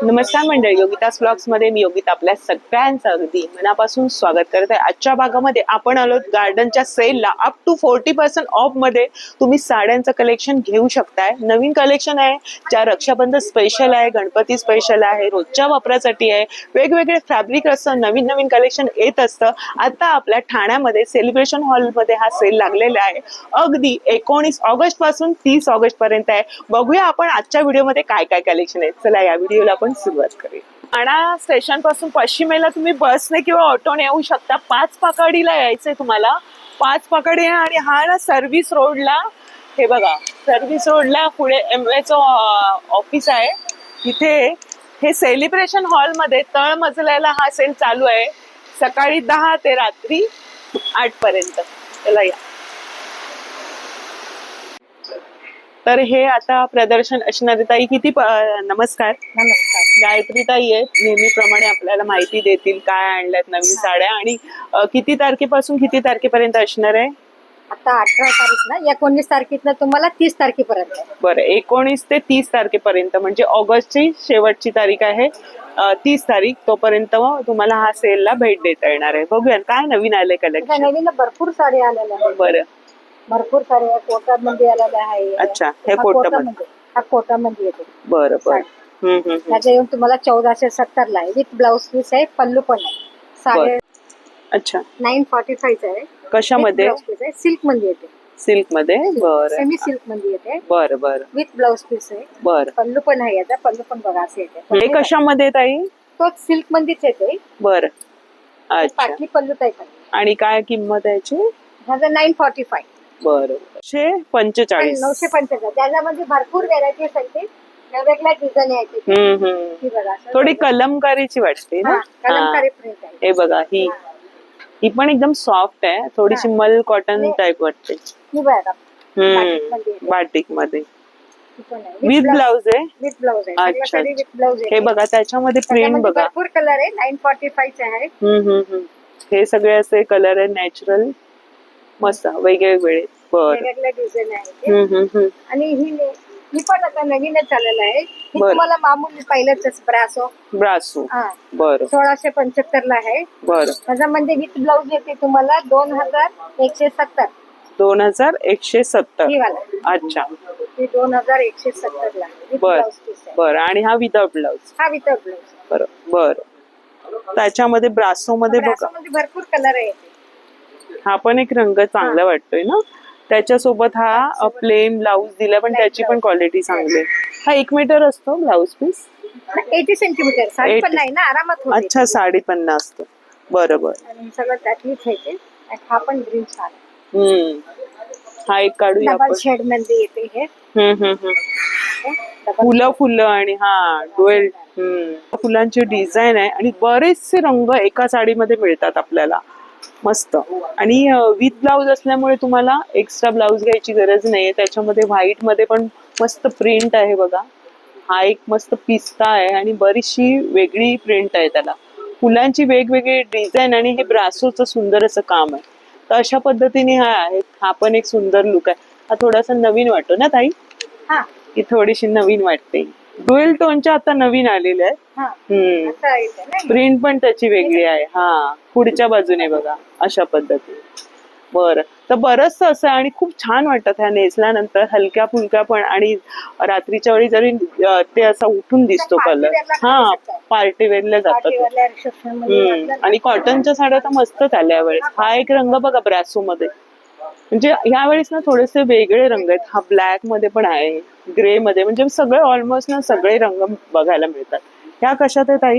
नमस्कार मंडळी, योगितास ब्लॉग्स मध्ये मी योगिता आपल्या सगळ्यांचं अगदी मनापासून स्वागत करत आहे. आजच्या भागामध्ये आपण आलो गार्डनच्या सेलला. अप टू 40% ऑफ मध्ये तुम्ही साड्यांचं कलेक्शन घेऊ शकताय. नवीन कलेक्शन आहे, ज्या रक्षाबंधन स्पेशल आहे, गणपती स्पेशल आहे, रोजच्या वापरासाठी आहे. वेगवेगळे फॅब्रिक असतं, नवीन नवीन कलेक्शन येत असतं. आता आपल्या ठाण्यामध्ये सेलिब्रेशन हॉल मध्ये हा सेल लागलेला आहे. अगदी 19 ऑगस्ट पासून 30 ऑगस्ट पर्यंत आहे. बघूया आपण आजच्या व्हिडिओमध्ये काय काय कलेक्शन आहे. चला या व्हिडिओला आपण सुरुवात करूया. ठाणा स्टेशन पासून पश्चिमेला तुम्ही बसने किंवा ऑटोने येऊ शकता. 5 पाकाडीला यायचंय तुम्हाला. 5 पाकाडी आणि हा ना सर्व्हिस रोडला, हे बघा सर्व्हिस रोडला पुढे एमवेचं ऑफिस आहे. तिथे हे सेलिब्रेशन हॉल मध्ये तळ मजल्याला हा सेल चालू आहे. सकाळी 10 ते रात्री 8 पर्यंत. चला या. तर हे आता प्रदर्शन असणारी ताई किती नमस्कार. नमस्कार. गायत्री ताई आहेत, नेहमीप्रमाणे आपल्याला माहिती देतील काय आणल्यात नवीन साड्या आणि किती तारखेपासून किती तारखेपर्यंत असणार आहे. आता 18 तारीख ना, 19 तारखेला तुम्हाला 30 तारखेपर्यंत. बरं, 19 ते 30 तारखेपर्यंत म्हणजे ऑगस्टची शेवटची तारीख आहे. 30 तारीख तोपर्यंत तुम्हाला हा सेलला भेट देता येणार आहे. बघूया काय नवीन आले कलेक्शन. नवीन भरपूर साडी आलेल्या आहेत. बरं, भरपूर साडी कोटामध्ये आलेल्या आहे. अच्छा, हे कोटामध्ये. हा कोटामध्ये येतो. बरं बरं. त्याच्या येऊन तुम्हाला 1470 ला आहे. विथ ब्लाउज पीस आहे, पल्लू पण आहे. साडे अच्छा 945 आहे. कशामध्ये? सिल्क मध्ये येते. सिल्क मध्ये. बरं, सेमी सिल्क मध्ये येते. बरं बरं. विथ ब्लाउज पीस आहे. बरं. पल्लू पण आहे. याचा पल्लू पण बघा असे येते. हे कशामध्ये ताई? तो सिल्क मध्येच येते. बरं, अच्छा. पाटली पल्लू टाईप आहे. आणि काय किंमत आहे याची? ह्याचा 945. बरं, 945. 945. त्याच्यामध्ये भरपूर व्हेरायटीज आहेत. वेगवेगळ्या डिझाईन आहेत. थोडी कलमकारीची वाटते ना. कलमकारी प्रिंट आहे. हे बघा, ही पण एकदम सॉफ्ट आहे. थोडीशी मल कॉटन टाइप वाटते. ही बघा. बाटिक मध्ये विथ ब्लाउज आहे. विथ ब्लाउज आहे. अच्छा, विथ ब्लाउज आहे. हे बघा त्याच्यामध्ये प्रिंट बघा. भरपूर कलर आहे. 945 आहे. हे सगळे असे कलर आहे नॅचरल, मस्त वेगवेगळे. वेगवेगळ्या डिझाईन आहे. आणि ही पण आता नवीनच आलेलं आहे. ही तुम्हाला मामूली पहिलंच ब्रासो. ब्रासो. बरं. 1675 ला आहे. बरं. त्याच्यामध्ये विथ ब्लाउज येते तुम्हाला 2170. 2170. ही वाला. अच्छा, 2170 ला. बरं. आणि हा विदाउट ब्लाउज. हा विदाउट ब्लाउज. बरं बरं. त्याच्यामध्ये ब्रासो मध्ये बघा भरपूर कलर आहे. हा पण एक रंग चांगला वाटतोय ना. त्याच्यासोबत हा प्लेन ब्लाउज दिला, पण त्याची पण क्वालिटी चांगली आहे. हा 1 मीटर असतो ब्लाउज पीस. 80 सेंटीमीटर. साडी पण नाही ना, आरामात होते. अच्छा, साडी पण असतो. बरोबर. सगळं त्यातलीच आहे. हा पण ग्रीन छान. हा एक काढूया आपण. शेड मध्ये येते हे. फुलं आणि हा डोएल फुलांची डिझाईन आहे आणि बरेचसे रंग एका साडीमध्ये मिळतात आपल्याला. मस्त. आणि विथ ब्लाउज असल्यामुळे तुम्हाला एक्स्ट्रा ब्लाउज घ्यायची गरज नाहीये. त्याच्यामध्ये व्हाईट मध्ये पण मस्त प्रिंट आहे बघा. हा एक मस्त पिस्ता आहे आणि बरीचशी वेगळी प्रिंट आहे त्याला. फुलांची वेगवेगळी डिझाईन आणि हे ब्रासोचं सुंदर असं काम आहे. तर अशा पद्धतीने हा आहे. हा पण एक सुंदर लुक आहे. हा थोडासा नवीन वाटतो ना ताई. ही थोडीशी नवीन वाटते. डुएल टोनच्या आता नवीन आलेल्या आहेत. प्रिंट पण त्याची वेगळी आहे. हा पुढच्या बाजूने बघा अशा पद्धती. बरं, तर बरंच असं आणि खूप छान वाटतात ह्या नेसल्यानंतर. हलक्या फुलक्या पण आणि रात्रीच्या वेळी जरी ते असा उठून दिसतो कलर. हा, पार्टी वेअरला जातात. आणि कॉटनच्या साड्या तर मस्तच आल्या यावेळेस. हा एक रंग बघा ब्रासो मध्ये. म्हणजे यावेळेस ना थोडेसे वेगळे रंग आहेत. हा ब्लॅक मध्ये पण आहे, ग्रे मध्ये, म्हणजे सगळे ऑलमोस्ट ना सगळे रंग बघायला मिळतात. ह्या कशात आहे ताई?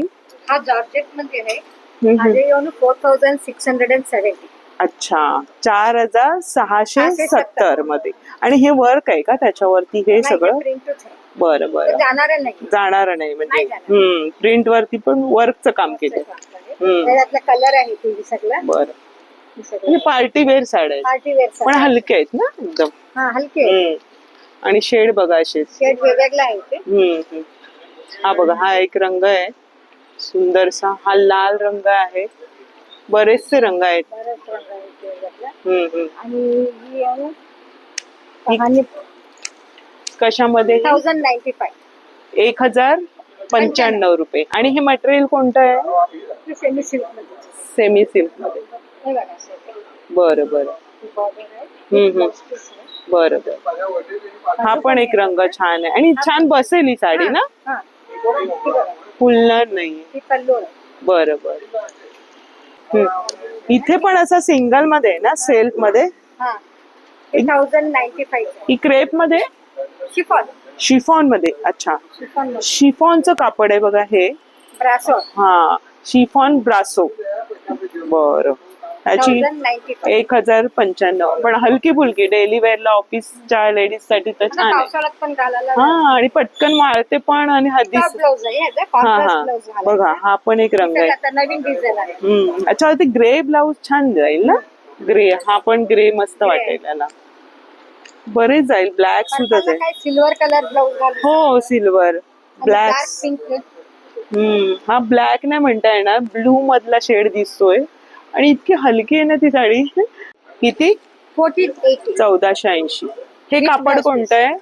हा जॉर्जेट मध्ये आहे. 4670. अच्छा, 4670 मध्ये. आणि हे वर्क आहे का त्याच्यावरती हे सगळं? बरं बरं. जाणार नाही म्हणजे प्रिंट वरती पण वर्कचं काम केलं. कलर आहे सगळं. बरं. पार्टी वेअर साड्या पण हलके आहेत ना एकदम. हलके. आणि शेड बघा असे शेड वेगवेगळा आहे. हा बघा, हा एक रंग आहे सुंदरसा. हा लाल रंग आहे. बरेचसे रंग आहेत. आणि कशामध्ये? 1095. 1095. ₹95. आणि हे मटेरियल कोणतं आहे? सेमी सिल्क मध्ये सेमी सिल्क मध्ये. हे बघा sir. बरं बरं. Border आहे. हम्म. Blouse piece आहे. बरं बरं. हा पण एक रंग छान आहे आणि छान बसेल ही साडी ना, हा. ही बघा. फुलणार नाही. ही पल्लू आहे. बरं बरं. इथे पण असं सिंगल मध्ये आहे ना, सेल्फ मध्ये. हा. हे 1095 आहे. ही क्रेप मध्ये, शिफॉन. शिफॉन मध्ये. अच्छा, शिफॉन मध्ये. शिफॉनचं कापड आहे बघा हे. ब्रासो. हा, शिफॉन ब्रासो. बरं. याची 1095. 1095. पण हलकी फुलकी डेली वेअरला ऑफिसच्या लेडीज साठी तर आता छान आहे. पावसाळ्यात पण घालायला हा, आणि पटकन वाळते पण आणि हल्ली. ब्लाउज आहे ह्याचा, हा कॉन्ट्रास्ट हा, ब्लाउज बघा हा पण एक रंग आहे. आता नवीन डिझाइन आहे. अच्छा, ते ग्रे ब्लाऊज छान जाईल ना. ग्रे, हा पण ग्रे मस्त वाटेल त्याला. बरेच जाईल. ब्लॅक सुद्धा मला जाईल. काय सिल्वर कलर ब्लाउज घालू. हो, सिल्वर, ब्लॅक. Dark pink. हा ब्लॅक नाही म्हणता येणार, ब्लू मधला शेड दिसतोय. आणि इतकी हलकी आहे ना ती साडी. किती? 1480. 1480. हे With कापड blouse कोणतं आहे?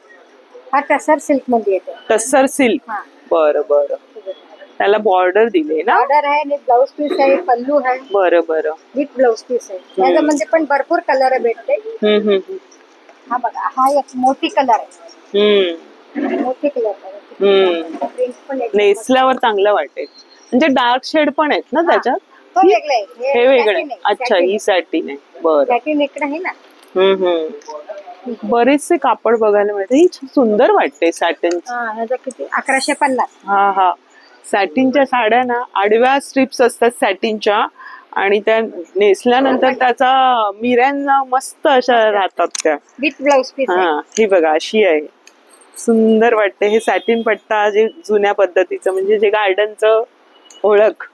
हा टसर सिल्क मध्ये येतो. टस्सर सिल्क. हा. बरं बरं. त्याला बॉर्डर दिले ना. ऑर्डर आहे आणि ब्लाउज पीस आहे, पल्लू आहे. बरं बरं. विथ ब्लाउज पीस आहे. त्याच्यामध्ये पण भरपूर कलर भेटते. हम्म. हा बघा, हा एक मोठी कलर आहे. मोठी कलर आहे. प्रिंट पण एक नेसल्यावर चांगलं वाटेल. म्हणजे डार्क शेड पण आहेत ना त्याच्यात. तो वेगळा आहे. हे वेगळे. अच्छा, ही साठी नाही. बरं. सॅटिन इकडे आहे ना. बरेचसे कापड बघायला मिळते. ही सुंदर वाटते सॅटिन. हा, ह्याचा किती? 1150. हा हा. सॅटिनच्या साड्या ना आडव्या स्ट्रिप्स असतात सॅटिनच्या, आणि त्या नेसल्यानंतर त्याचा मिऱ्यांना मस्त अशा राहतात त्या. With blouse piece. हा, ही बघा अशी आहे. सुंदर वाटते. हे सॅटिन पट्टा जे जुन्या पद्धतीचं, म्हणजे जे गार्डनचं ओळख,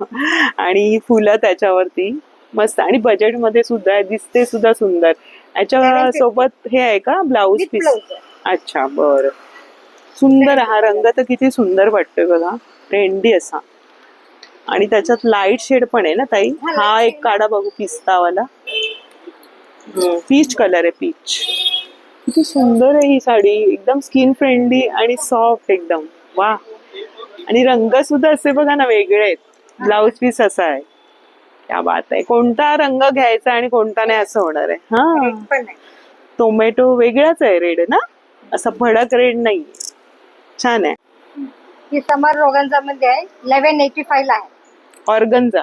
आणि ही फुलं त्याच्यावरती मस्त. आणि बजेट मध्ये सुद्धा आहे, दिसते सुद्धा सुंदर. याच्या सोबत हे आहे का ब्लाऊज विथ पीस? ब्लाउज. अच्छा, बरं. सुंदर. हा रंग तर किती सुंदर वाटतोय बघा, ट्रेंडी असा. आणि त्याच्यात लाईट शेड पण आहे ना ताई. हा एक काढा बघू, पिस्तावाला. पीच कलर आहे, पीच. किती सुंदर आहे ही साडी. एकदम स्किन फ्रेंडली आणि सॉफ्ट एकदम. वा. आणि रंग सुद्धा असे बघा ना वेगळे आहेत. ब्लाउज पीस असा आहे. क्या बात आहे. कोणता रंग घ्यायचा आणि कोणता नाही असं होणार आहे. हा, पण आहे. टोमॅटो वेगळाच आहे रेड ना, असा भडक रेड नाही. छान आहे. ही समर रोगंजा मध्ये आहे. 1185 ला आहे. ऑर्गन्झा.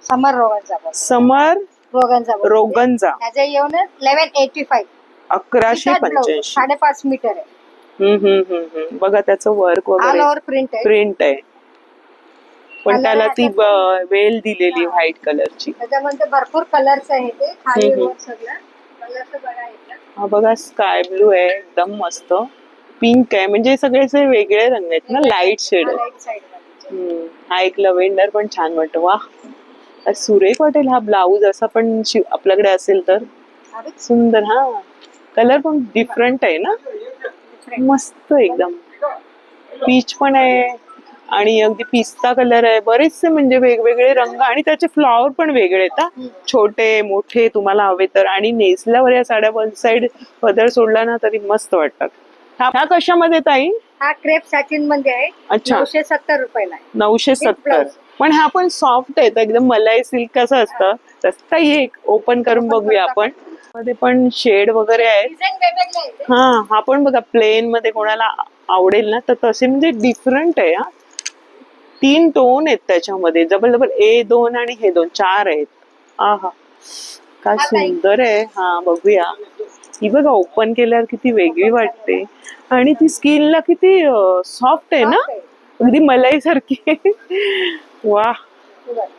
समर रोगंजा. समर रोगंजा. त्याचे येऊन 1185. 1185. 5.5 मीटर आहे. बघा त्याचं वर्क ऑल वगैरे. ओव्हर प्रिंट आहे. प्रिंट आहे. पण Color त्याला ती आहे. वेल दिलेली व्हाईट कलरची. त्याच्यामध्ये भरपूर कलर्स आहे. ते खाली वर सगळं कलर्स बघा येतात. हा बघा, स्काय ब्लू आहे एकदम मस्त. पिंक आहे. म्हणजे सगळेचे वेगळे रंग आहेत ना, लाईट शेड आहे. राईट साइड मध्ये. हा एक लव्हेंडर पण छान वाटतो. वा, काय सुरेख वाटेल हा ब्लाऊज असा पण आपल्याकडे असेल तर. सुंदर. हा, कलर पण डिफरंट आहे ना, मस्त एकदम. पीच पण आहे आणि अगदी पिस्ता कलर आहे. बरेचसे म्हणजे वेगवेगळे रंग, आणि त्याचे फ्लॉवर पण वेगळे आहेत. छोटे मोठे तुम्हाला हवे तर. आणि नेसल्यावर या साड्या वन साइड पदर सोडला ना तरी मस्त वाटतात. ह्या कशामध्ये ताई? हा क्रेप सॅटिन मध्ये आहे. अच्छा. 970 रुपयाला आहे. 970. पण हा पण सॉफ्ट आहे एकदम. मलाई सिल्क कसं असतं तसं. एक ओपन करून बघूया आपण. मध्ये पण शेड वगैरे आहेत. डिझाईन वेगवेगळे आहे. हा, हा पण बघा प्लेन मध्ये कोणाला आवडेल ना तर तसे, म्हणजे डिफरंट आहे. हा, 3 टोन आहेत त्याच्यामध्ये. डबल A2 आणि हे 2, 4 आहेत. आहा, काय सुंदर आहे. हा, बघूया. ही बघा ओपन केल्यावर किती वेगळी वाटते. आणि ती स्किनला किती सॉफ्ट आहे ना, अगदी मलाई सारखी. वा,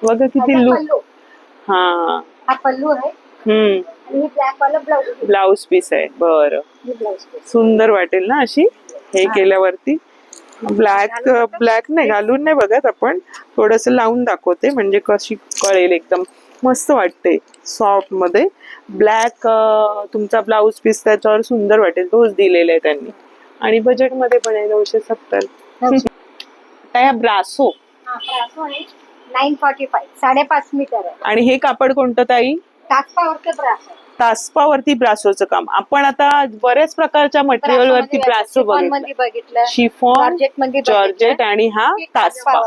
बघा किती लुक. हा पल्लू आहे. आणि ब्लॅक वाला ब्लाउज पीस आहे. बरं, सुंदर वाटेल ना अशी हे केल्यावरती. ब्लॅक नाही घालून नाही बघत आपण, थोडस लावून दाखवते म्हणजे कशी कळेल. एकदम मस्त वाटते सॉफ्ट मध्ये. ब्लॅक तुमचा ब्लाउज पीस त्याच्यावर सुंदर वाटेल. तोच दिलेला आहे त्यांनी. आणि बजेट मध्ये पण आहे 970. त्या ब्रासो. 945. 5.5 मीटर आहे. आणि हे कापड कोणतं ताई? तासपावरचं ब्रासो. तासपावरती ब्रासोचं काम. आपण आता बऱ्याच प्रकारच्या मटेरियल वरती ब्रासो मध्ये बघितलं, शिफॉन, जॉर्जेट मध्ये जॉर्जेट आणि हा तासपा.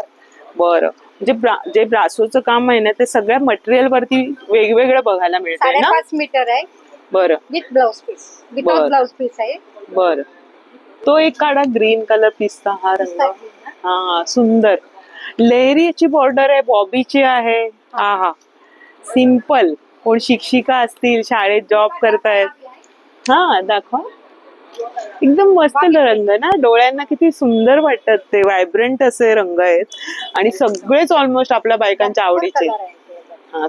बरं, म्हणजे जे ब्रासोचं काम आहे ना ते सगळ्या मटेरियल वरती वेगवेगळं बघायला मिळतंय ना. 5.5 मीटर आहे. बरं, with blouse piece, without blouse piece आहे. बरं. तो एक काढा, ग्रीन कलर पिस्ता हा रंग. हा सुंदर लेहरीची बॉर्डर आहे, बॉबीची आहे. हा हा, सिंपल. कोण शिक्षिका असतील, शाळेत जॉब करतायत, हा दाखवा. एकदम मस्त रंग ना, डोळ्यांना किती सुंदर वाटतात ते. व्हायब्रंट असे रंग आहेत आणि सगळेच ऑलमोस्ट आपल्या बायकांच्या आवडीचे.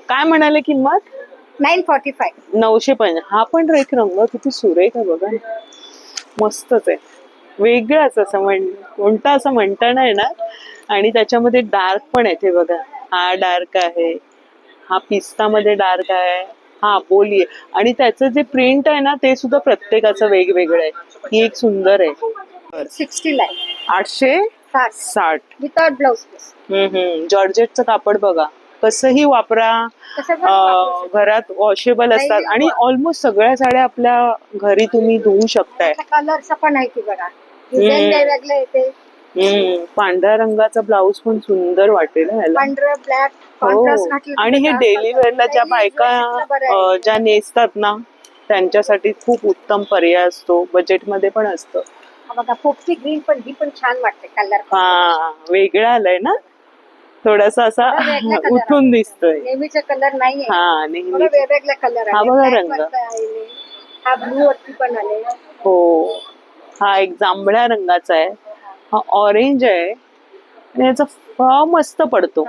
काय म्हणाले किंमत? 945. 950. हा पण एक रंग किती सुरेख आहे बघा, मस्तच आहे. वेगळाच असं कोणता असं म्हणता नाही ना. आणि त्याच्यामध्ये डार्क पण आहे ते बघा. हा डार्क आहे, हा पिस्ता मध्ये डार्क आहे, हा बोली आहे. आणि त्याचं जे प्रिंट आहे ना ते सुद्धा प्रत्येकाचं वेगवेगळं आहे. ही एक सुंदर आहे. 60 ला 860 विदाउट ब्लाउज पीस. जॉर्जेटचं कापड बघा, कसंही वापरा, घरात वॉशेबल असतात आणि ऑलमोस्ट सगळ्या साड्या आपल्या घरी तुम्ही धुवू शकताय. कलरचं पण आहे की बघा, डिझाईन वेगळं येते. पांढऱ्या रंगाचा ब्लाऊज पण सुंदर वाटेल ह्याला. पांढरा ब्लॅक हो, कॉन्ट्रास्ट घातलं. आणि हे डेली वेअरला ज्या बायका ज्या नेसतात ना त्यांच्यासाठी खूप उत्तम पर्याय असतो. बजेटमध्ये पण असतं. बघा पोपटी ग्रीन पण, ही पण छान वाटते कलर. हा, वेगळा आलाय ना, थोडासा असा उठून दिसतोय. नेहमीचा कलर नाहीये. हा, नेहमी वेगवेगळा कलर आहे. हा बघा रंग. हा ब्लू वरती पण आले. हो, हा एक जांभळ्या रंगाचा आहे, हा ऑरेंज आहे आणि याचा फार मस्त पडतो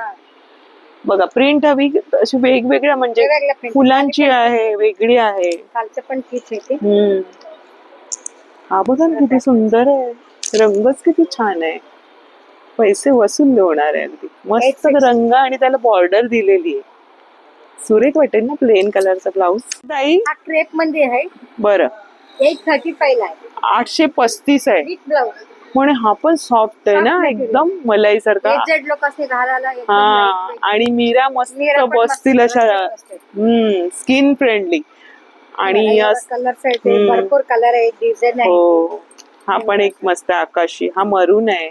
बघा. प्रिंट हवी अशी वेगवेगळ्या, म्हणजे फुलांची आहे, वेगळी आहे. खालचं पण ठीक आहे. हा बघा ना किती सुंदर आहे, रंगच किती छान आहे. पैसे वसूल होणार आहे अगदी. मस्त रंग आणि त्याला बॉर्डर दिलेली आहे. सुरेख वाटेल ना प्लेन कलरचा ब्लाऊज. ताई हा क्रेप मध्ये आहे. बरं, 835 ला आहे. 835 आहे. With blouse. पण हा पण सॉफ्ट आहे ना, एकदम मलाई सारखा. एजेड लोकांनी घालायला हा, आणि मीरा मस्त बसतील अशा. Skin friendly. आणि भरपूर कलर आहे, डिझाईन आहे. हो, हा पण एक मस्त आकाशी, हा मरून आहे.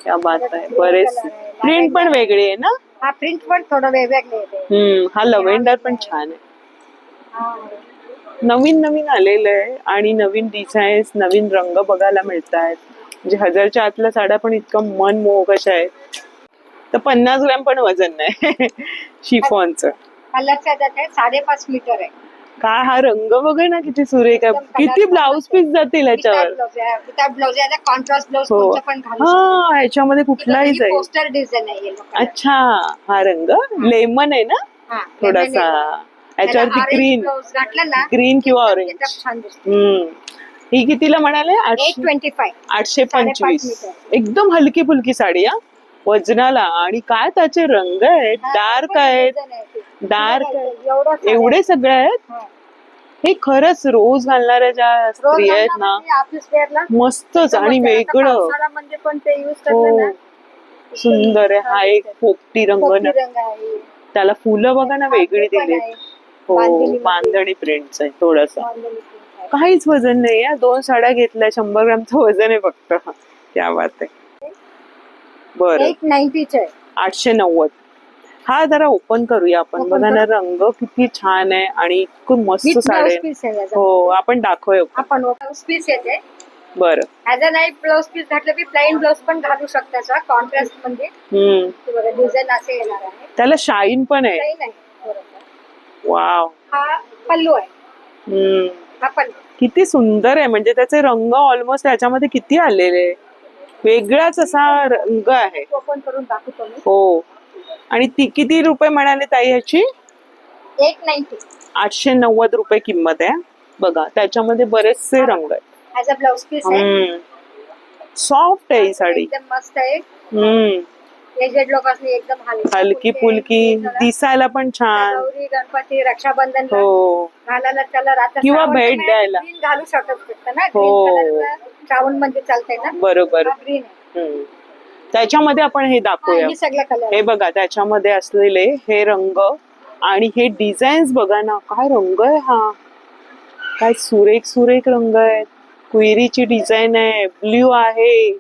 क्या बात आहे. बरेच प्रिंट पण वेगळी आहे ना. हा प्रिंट पण थोडं वेगवेगळे आहे. हा लव्हेंडर पण छान आहे. नवीन नवीन आलेलं आहे आणि नवीन डिझाईन्स, नवीन रंग बघायला मिळत आहेत. म्हणजे 1000च्या आतल्या साड्या पण इतकं मनमोहक अशा आहेत. तर 50 ग्रॅम पण वजन नाही शिफॉनचं. कलरच्या आहे, 5.5 मीटर आहे. काय हा रंग बघा ना किती सुरेख आहे. किती ब्लाऊज पीस जातील याच्यावर. ब्लाऊज आहे, कॉन्ट्रास्ट ब्लाऊज पण घालू. हा, ह्याच्यामध्ये कुठलाही जाईल. पोस्टर डिझाईन आहे. अच्छा, हा रंग लेमन आहे ना, थोडासा. याच्यावरती ग्रीन किंवा ऑरेंज. ही कितीला म्हणाले? 825. एकदम हलकी फुलकी साडी हा वजनाला. आणि काय त्याचे रंग आहेत, डार्क आहेत, डार्क एवढे सगळे आहेत. हे खरंच रोज घालणाऱ्या ज्या स्त्री आहेत ना, मस्तच आणि वेगळं. हो, सुंदर आहे. हा एक पोपटी रंग ना, त्याला फुलं बघा ना वेगळी दिली. हो, बांधणी प्रिंटच आहे थोडासा. काहीच वजन नाही आहे. 2 साड्या घेतल्या, 100 ग्रॅमचं वजन आहे फक्त. क्या बात आहे. बरं, 890. हा जरा ओपन करूया आपण. बघा ना रंग किती छान आहे आणि इतकं मस्त साडे. हो, आपण दाखवूया. आपण ब्लाऊज पीस येते. बरं, as a night blouse piece घातलं की प्लेन ब्लाऊज पण घालू शकता. कॉन्ट्रास्ट म्हणजे डिझाईन असे येणार आहे. त्याला शाईन पण आहे. वाव. हा पल्लू आहे. हा पल्लू किती सुंदर आहे. म्हणजे त्याचे रंग ऑलमोस्ट त्याच्यामध्ये किती आलेले, वेगळाच असा रंग आहे. ओपन करून दाखवतो मी. हो, आणि ती किती रुपये म्हणाले ताई ह्याची? 890. 890 रुपये किंमत आहे. बघा त्याच्यामध्ये बरेचसे रंग आहेत. ऍज अ ब्लाऊज पीस आहे. सॉफ्ट आहे ही साडी, एकदम मस्त आहे. एजेड लोकांनी एकदम हलकी फुलकी, दिसायला पण छान. गौरी गणपती रक्षाबंधन हो, घालायला कलर आता किंवा भेट द्यायला ग्रीन घालू शकत ना. ग्रीन कलर श्रावण मध्ये चालतंय ना. बरोबर. ग्रीन त्याच्यामध्ये आपण हे दाखवूया. सगळे कलर हे बघा त्याच्यामध्ये असलेले हे रंग आणि हे डिझाईन्स बघा ना, काय रंग आहे हा, काय सुरेख सुरेख रंग आहे. कुयरीची डिझाईन आहे, ब्ल्यू आहे,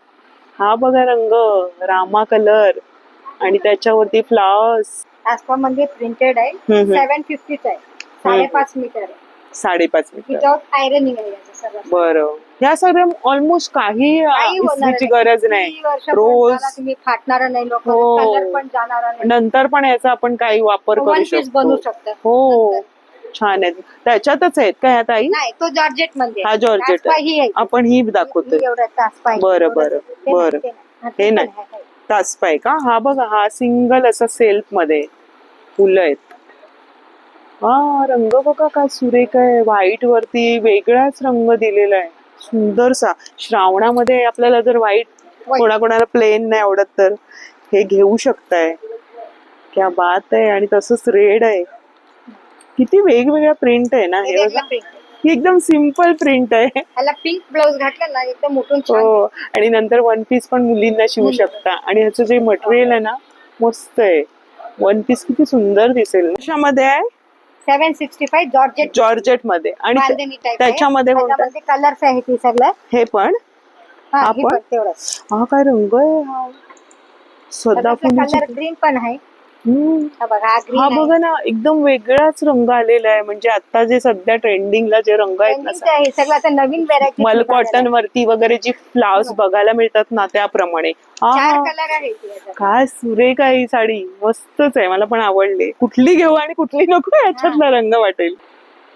हा बघा रंग रामा कलर आणि त्याच्यावरती फ्लावर्स. आसपा मध्ये प्रिंटेड आहे. 750 आहे. 5.5 मीटर आहे. 5.5 मीटर. विदाउट आयरनिंग आहे याचं सगळं. बरं, ह्या सगळ्या ऑलमोस्ट काही इस्त्रीची गरज नाही. रोज तुम्ही फाटणार नाही, लोक हो. कलर पण जाणार नाही. नंतर पण याचा आपण काही वापर वन करू पीस बनवू शकतो. शकता. हो, छान आहेत. त्याच्यातच आहेत का ह्या ताई? नाही, तो जॉर्जेट मध्ये हा जॉर्जेट ही आहे. आपण ही दाखवतोय. बरं बरं बरं, हे नाही तासपाय का? हा बघा, हा सिंगल असा सेल्फ मध्ये फुलं आहेत. हा रंग बघा काय सुरेख आहे, व्हाईट वरती वेगळाच रंग दिलेला आहे, सुंदरसा. श्रावणामध्ये आपल्याला जर व्हाईट, कोणाकोणाला प्लेन नाही आवडत तर हे घेऊ शकताय. क्या बात आहे. आणि तसंच रेड आहे. किती वेगवेगळ्या प्रिंट आहे ना हे बघा. ही एकदम सिंपल प्रिंट आहे. ह्याला पिंक ब्लाउज घातला ना एकदम उठून छान. हो, आणि नंतर वन पीस पण मुलींना शिवू शकता. आणि ह्याचं जे मटेरियल आहे ना, मस्त आहे. वन पीस किती सुंदर दिसेल. कशामध्ये आहे? 765 जॉर्जेट. जॉर्जेट मध्ये. आणि त्याच्यामध्ये कलर्स आहे ते सगळं. हे पण हा पण तेवढंच. हा काय रंग आहे हा, सदाफुलीची. कलर ग्रीन पण आहे. हा बघा ना, एकदम वेगळाच रंग आलेला आहे. म्हणजे आता जे सध्या ट्रेंडिंगला जे रंग आहेत ना, सगळं नवीन व्हेरायटी मल कॉटन वरती वगैरे जी फ्लावर्स बघायला मिळतात ना, त्याप्रमाणे. कलर आहे. काय सुरेख आहे ही साडी, मस्तच आहे. मला पण आवडली. कुठली घेऊ आणि कुठली नको याच्यातला रंग वाटेल.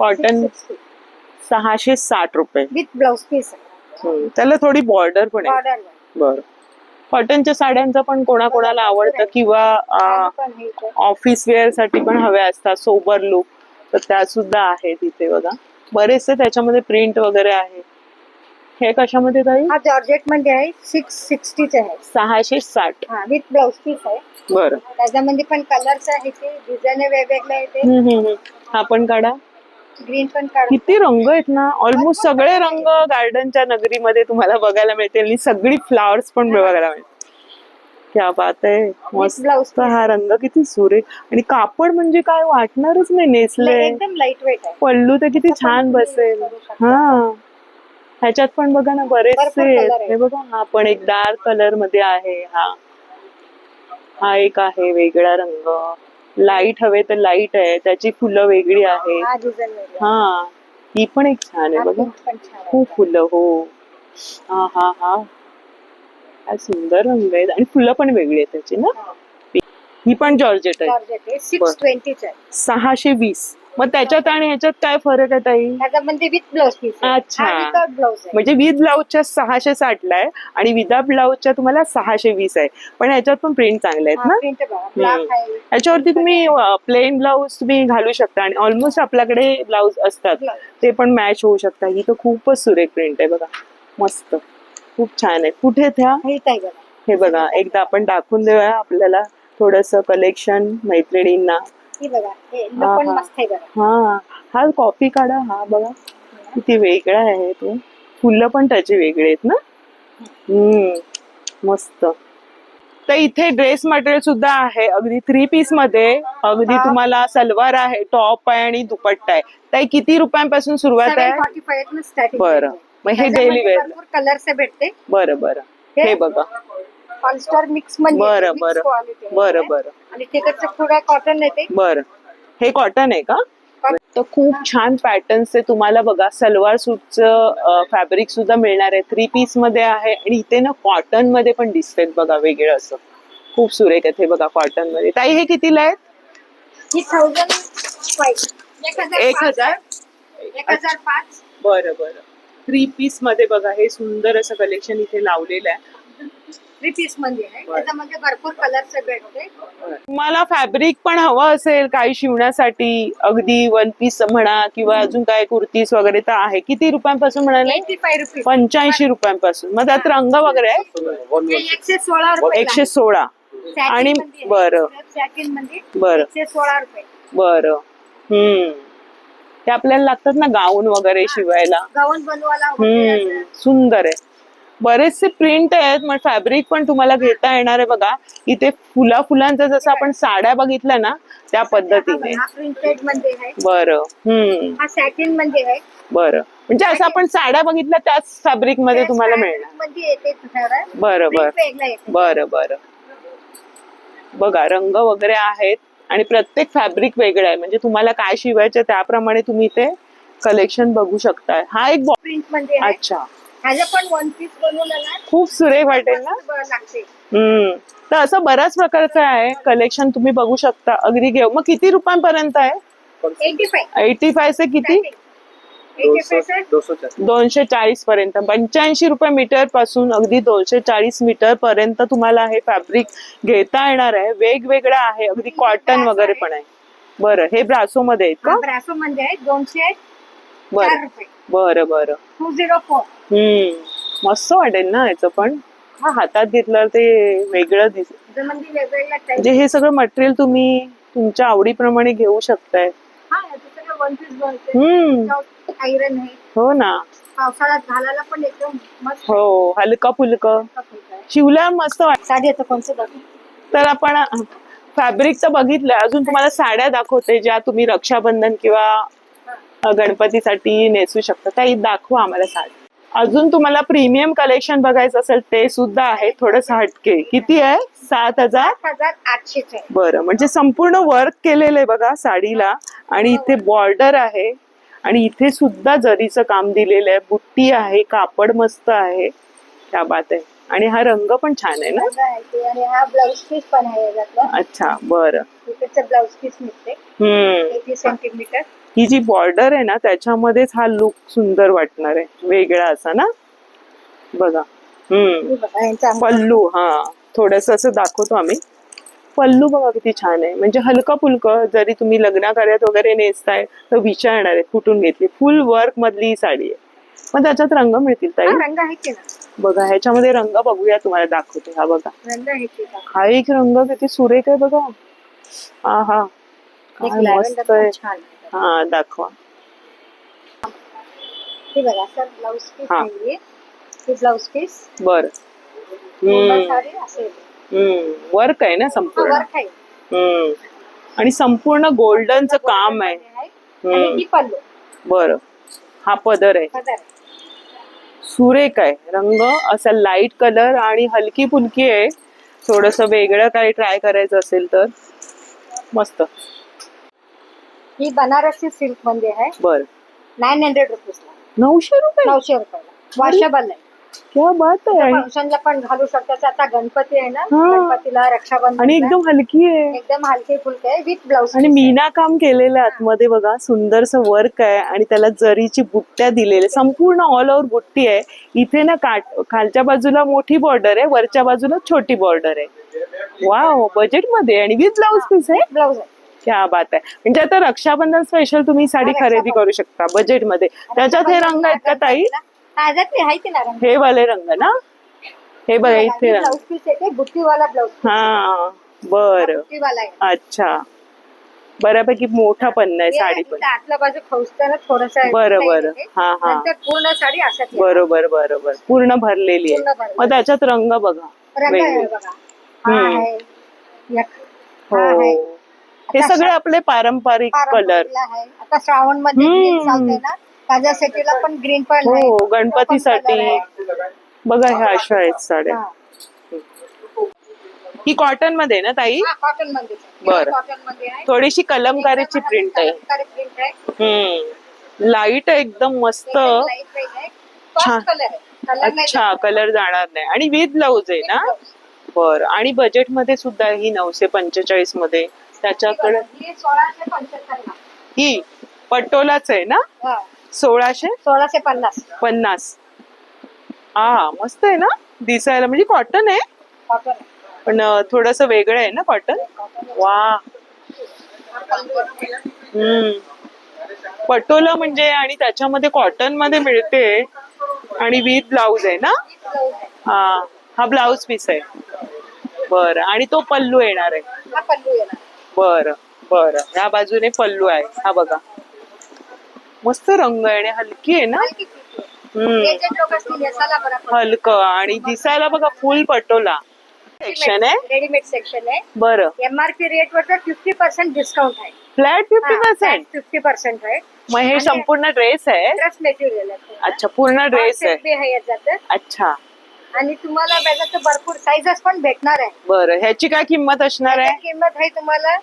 कॉटन 660 रुपये विथ ब्लाउज पीस. त्याला थोडी बॉर्डर पण आहे. बरं, कॉटनच्या साड्यांचं पण कोणाकोणाला आवडतं, किंवा ऑफिस वेअर साठी पण हव्या असतात सोबर लुक, तर त्या सुद्धा आहेत इथे बघा. बरेचसे त्याच्यामध्ये प्रिंट वगैरे आहे. हे कशामध्ये ताई? हा जॉर्जेट मध्ये आहे. 660 आहे. 660 विथ ब्लाउज पीस आहे. बरं, त्याच्यामध्ये पण कलर्स आहे, ते डिझाईन वेगवेगळे आहे. हा पण काढा. ग्रीन पण काढा. किती रंग आहेत ना, ऑलमोस्ट सगळे रंग गार्डनच्या नगरीमध्ये तुम्हाला बघायला मिळतील. आणि सगळी फ्लावर्स पण बघायला मिळतील. क्या बात आहे, मस्त. हा रंग किती सुरेख. आणि कापड म्हणजे काय वाटणारच नाही, नेसले. एकदम लाईट वेट आहे. पल्लू तर किती छान बसेल. हा, ह्याच्यात पण बघा ना बरेचसे. हे बघा, हा पण एक डार्क कलर मध्ये आहे. हा एक आहे वेगळा रंग. लाईट हवे तर लाईट आहे, त्याची फुलं वेगळी आहेत. हा, ही पण एक छान आहे बघा, खूप फुलं. हो, हा हा हा, काय सुंदर रंग आहेत. आणि फुलं पण वेगळी आहेत त्याची ना. ही पण जॉर्जेट आहे. 620. मग त्याच्यात आणि ह्याच्यात काय फरक आहे ताई? त्याच्यामध्ये विथ ब्लाउज पीस. अच्छा, ब्लाउज म्हणजे विथ ब्लाउजच्या 660 ला आहे आणि विदाउट ब्लाउजच्या तुम्हाला 620 आहे. पण ह्याच्यात पण प्रिंट चांगले आहेत ना. ह्याच्यावरती तुम्ही प्लेन ब्लाउज तुम्ही घालू शकता. आणि ऑलमोस्ट आपल्याकडे ब्लाउज असतात, ते पण मॅच होऊ शकता. ही तर खूपच सुरेख प्रिंट आहे बघा, मस्त, खूप छान आहे. कुठे त्या? हे बघा, एकदा आपण दाखवून देऊया आपल्याला थोडस कलेक्शन मैत्रिणींना. हा कॉफी काढा. हा बघा किती वेगळा आहे तो. फुलं पण त्याचे वेगळे आहेत ना. मस्त. तर इथे ड्रेस मटेरियल सुद्धा आहे, अगदी 3 पीस मध्ये. अगदी तुम्हाला सलवार आहे, टॉप आहे आणि दुपट्टा आहे. ताई किती रुपयांपासून सुरुवात आहे? बरं, मग हे डेली वेअर कलर्स भेटते. बरं बरं, हे बघा पॉलिस्टर मिक्स मध्ये. बरं बरं बरं बरं. आणि त्याच्यात थोडा कॉटन येते. बरं, हे कॉटन आहे का? तर खूप छान पॅटर्न्स आहे तुम्हाला बघा. सलवार सूटचं फॅब्रिक सुद्धा मिळणार आहे, 3 पीस मध्ये आहे. आणि इथे ना कॉटन मध्ये पण दिसतात बघा, वेगळं असं खूप सुरेख आहेत. हे बघा कॉटन मध्ये. ताई हे कितीला आहेत? 1005. बरं बरं. 3 पीस मध्ये बघा, हे सुंदर असं कलेक्शन इथे लावलेलं आहे. 3 पीस मध्ये आहे. त्याच्यामध्ये भरपूर कलर्स भेटते. तुम्हाला फॅब्रिक पण हवं असेल काही शिवण्यासाठी, अगदी वन पीस म्हणा किंवा अजून काय कुर्तीस वगैरे, तर आहे. किती रुपयांपासून म्हणाले? 85 रुपयांपासून. मग त्यात रंग वगैरे आहे? 116. आणि बरं बरं 116 रुपये. बरं. ते आपल्याला लागतात ना गाऊन वगैरे शिवायला. गाऊन बनवायला. सुंदर आहे. बरेचसे प्रिंट आहेत, मग फॅब्रिक पण तुम्हाला घेता येणार आहे बघा. इथे फुलांचं जसं आपण साड्या बघितल्या ना त्या पद्धतीने. हा प्रिंटेड मध्ये आहे. बरं. हा सॅटिन मध्ये आहे. बरं, म्हणजे असं आपण साड्या बघितल्या त्याच फॅब्रिक मध्ये तुम्हाला मिळणार. मध्ये येते बरं. बघा रंग वगैरे आहेत आणि प्रत्येक फॅब्रिक वेगळं आहे, म्हणजे तुम्हाला काय शिवायचं त्याप्रमाणे तुम्ही इथे कलेक्शन बघू शकताय. हा एक प्रिंट मध्ये आहे. अच्छा, ह्याला पण वन पीस बनवलं ना खूप सुरेख वाटेल ना. लागते. तर असं बऱ्याच प्रकारचं आहे कलेक्शन, तुम्ही बघू शकता. अगदी घेऊ. मग किती रुपयांपर्यंत आहे? 85 से किती? 240 पर्यंत. 85 रुपये मीटर पासून अगदी 240 मीटर पर्यंत तुम्हाला हे फॅब्रिक घेता येणार आहे. वेगवेगळं आहे, अगदी कॉटन वगैरे पण आहे. बरं, हे ब्रासो मध्ये आहेत का? ब्रासो मध्ये आहे. 204 रुपये. बरं 204. मस्त वाटेल ना याचं पण. हा हातात घेतल्यावर ते वेगळं दिसत. म्हणजे हे सगळं मटेरियल तुम्ही तुमच्या आवडीप्रमाणे घेऊ शकताय. आयरन आहे. हो ना. पावसाळ्यात घालायला पण एकदम मस्त. हो, हलका फुलका शिवल्या मस्त वाटत. साडी आता कोणतं दाखवू? तर आपण फॅब्रिक तर बघितलंय, अजून तुम्हाला साड्या दाखवते ज्या तुम्ही रक्षाबंधन किंवा गणपतीसाठी नेसू शकता. त्या दाखवा आम्हाला साडी. अजून तुम्हाला प्रीमियम कलेक्शन बघायचं असेल ते सुद्धा आहे, थोडंसं हटके. किती आहे? 7,800. बरं, म्हणजे संपूर्ण वर्क केलेलं आहे बघा साडीला. आणि इथे बॉर्डर आहे आणि इथे सुद्धा जरीचं काम दिलेलं आहे. बुट्टी आहे, कापड मस्त आहे. क्या बात आहे. आणि हा रंग पण छान आहे ना. आणि हा ब्लाउज पीस पण आहे. अच्छा, बरं. ब्लाउज पीस निघते 80 सेंटीमीटर. ही जी बॉर्डर आहे ना त्याच्यामध्येच हा लुक सुंदर वाटणार आहे, वेगळा असा ना. बघा. पल्लू, हा थोडस असं दाखवतो आम्ही. पल्लू बघा किती छान आहे, म्हणजे हलका फुलकं. जरी तुम्ही लग्न कार्यात वगैरे नेसताय तर विचारणार आहे कुठून घेतली. फुल वर्क मधली ही साडी आहे. पण त्याच्यात रंग मिळतील ताई. रंग आहे की बघा ह्याच्यामध्ये रंग बघूया, तुम्हाला दाखवते. हा बघा, रंग आहे की. हा एक रंग किती सुरेख आहे बघा. हा मस्त आहे. हा दाखवा. हे बघा सर, ब्लाउज पीस नाहीये. हे ब्लाउज पीस. बरं. साडी असेल. वर्क आहे ना संपूर्ण. वर्क आहे. आणि संपूर्ण गोल्डनचं काम आहे. ही पल्लू. बरं, हा पदर आहे. सुरेख आहे रंग, असा लाईट कलर आणि हलकी फुलकी आहे. थोडस वेगळं काही ट्राय करायचं असेल तर मस्त. ही बनारसी सिल्क मध्ये आहे. बर, 900 रुपीज. 900 रुपये. 900 रुपयाला वॉशेबल आहे. क्या बात आहे. फंक्शनला पण घालू शकतात. आता गणपती आहे ना, गणपतीला, रक्षाबंधन. आणि एकदम हलकी आहे, एकदम हलकी फुलकी आहे विथ ब्लाउज. आणि मीना काम केलेलं आतमध्ये बघा. सुंदरस वर्क आहे आणि त्याला जरीची बुट्ट्या दिलेल्या. संपूर्ण ऑल ओव्हर बुट्टी आहे. इथे ना खालच्या बाजूला मोठी बॉर्डर आहे, वरच्या बाजूला छोटी बॉर्डर आहे. वाव, बजेट मध्ये आणि विथ ब्लाउज पीस आहे. ब्लाउज आहे. क्या बात आहे. म्हणजे आता रक्षाबंधन स्पेशल तुम्ही साडी खरेदी करू शकता बजेट मध्ये. त्याच्यात हे रंग आहेत का ताई? हे वाले रंग ना. हे बघा इथे रंग. ब्लाउज पीस येते बुट्टीवाला ब्लाउज. हा बरं, अच्छा. बऱ्यापैकी मोठा पन्ना आहे साडी पण. आतल्या बाजू खवसताना थोडंसं. बरं. हा पूर्ण साडी अशाच. बरोबर पूर्ण भरलेली आहे. मग त्याच्यात रंग बघा. रंग आहे बघा. हो, हे सगळे आपले पारंपरिक कलर. आता श्रावण मध्ये ग्रीन चालते ना, त्याच्यासाठीला पण ग्रीन पण. हो, गणपतीसाठी बघा ह्या अशा आहेत साड्या. ही कॉटन मध्ये ना ताई? कॉटन मध्ये. बरं, थोडीशी कलमकारीची प्रिंट आहे. लाईट आहे एकदम मस्त. अच्छा, कलर जाणार नाही. आणि विथ ब्लाउज आहे ना. बरं, आणि बजेट मध्ये सुद्धा ही 945 मध्ये. त्याच्याकडे 1675. ही पटोलाच आहे ना. 1650. हा मस्त आहे ना दिसायला, म्हणजे कॉटन आहे पण थोडस वेगळं आहे ना कॉटन. वा. पटोला म्हणजे, आणि त्याच्यामध्ये कॉटन मध्ये मिळते आणि विथ ब्लाउज आहे ना. हा ब्लाउज पीस आहे. बरं, आणि तो पल्लू येणार आहे. बरं, ह्या बाजूने पल्लू आहे. हा बघा, मस्त रंग आहे आणि हलकी आहे ना. एजंट लोकांनी नेसायला बरा पडतो. हलकं आणि दिसायला बघा फुल पटोला सेक्शन आहे. रेडीमेड सेक्शन आहे. बरं. एमआरपी रेट वर 50% डिस्काउंट आहे. फ्लॅट 50%. 50% आहे. मग हे संपूर्ण ड्रेस आहे. ड्रेस मटेरियल आहे. अच्छा, पूर्ण ड्रेस आहे. याच्यात अच्छा. आणि तुम्हाला बॅगाचं भरपूर साईजेस पण भेटणार आहे. बरं, ह्याची काय किंमत असणार आहे? किंमत आहे तुम्हाला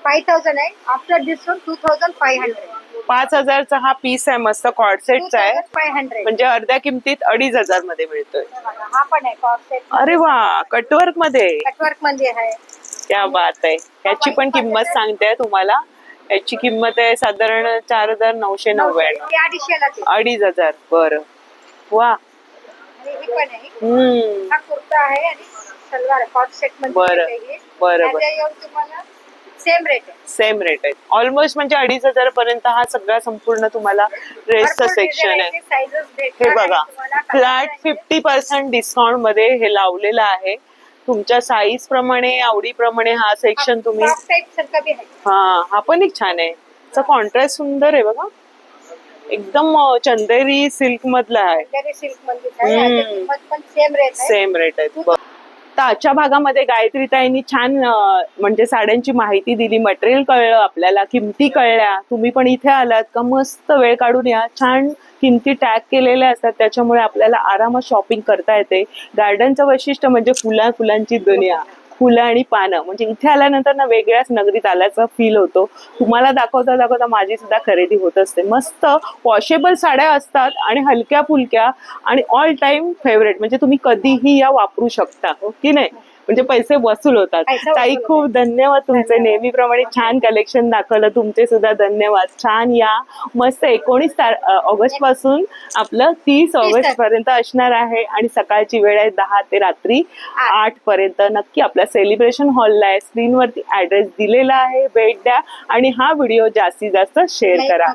5000 आहे. After discount 2500. 5000चा हा पीस आहे. मस्त कॉर्ड सेटचा आहे. 2500 म्हणजे अर्ध्या किमतीत 2500 मध्ये मिळतोय. हा पण आहे कॉर्ड सेट. अरे वा, कटवर्क मध्ये. कटवर्क मध्ये आहे. क्या बात आहे. ह्याची पण किंमत सांगते तुम्हाला. याची किंमत आहे साधारण 4999. 2500. बरं. वा. आणि ही पण आहे. हा कुर्ता आहे आणि सलवार कॉर्ड सेट मध्ये. बरं. तुम्हाला सेम रेट आहे. सेम रेट आहे. ऑलमोस्ट म्हणजे 2500 पर्यंत हा सगळा संपूर्ण तुम्हाला ड्रेसचं सेक्शन आहे. हे बघा, फ्लॅट 50% डिस्काउंट मध्ये हे लावलेलं आहे. तुमच्या साईज प्रमाणे, आवडीप्रमाणे हा सेक्शन तुम्ही. हा पण एक छान आहे. त्याचा कॉन्ट्रास्ट सुंदर आहे बघा. एकदम चंदेरी सिल्क मधला आहे. सेम रेट आहे. तर आजच्या भागामध्ये गायत्री ताईंनी छान म्हणजे साड्यांची माहिती दिली, मटेरियल कळलं आपल्याला, किमती कळल्या. तुम्ही पण इथे आलात का मस्त वेळ काढून या. छान किमती टॅग केलेल्या असतात, त्याच्यामुळे आपल्याला आरामात शॉपिंग करता येते. गार्डनचं वैशिष्ट्य म्हणजे फुलांची दुनिया, फुलं आणि पानं. म्हणजे इथे आल्यानंतर ना वेगळ्याच नगरीत आल्याचा फील होतो. तुम्हाला दाखवता माझी सुद्धा खरेदी होत असते. मस्त वॉशेबल साड्या असतात आणि हलक्या फुलक्या आणि ऑल टाइम फेवरेट. म्हणजे तुम्ही कधीही या वापरू शकता, हो की नाही? म्हणजे पैसे वसूल होतात. ताई खूप धन्यवाद तुमचे. नेहमीप्रमाणे छान कलेक्शन दाखवलं. तुमचे सुद्धा धन्यवाद. छान या. मस्त 19 ऑगस्ट पासून आपलं 30 ऑगस्ट पर्यंत असणार आहे आणि सकाळची वेळ आहे 10 ते रात्री 8 पर्यंत. नक्की आपल्या सेलिब्रेशन हॉलला आहे. स्क्रीनवरती ऍड्रेस दिलेला आहे. भेट द्या आणि हा व्हिडिओ जास्तीत जास्त शेअर करा.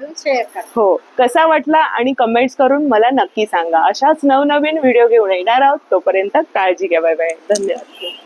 हो, कसा वाटला आणि कमेंट्स करून मला नक्की सांगा. अशाच नवनवीन व्हिडिओ घेऊन येणार आहोत. तोपर्यंत काळजी घ्या. Bye bye. धन्यवाद.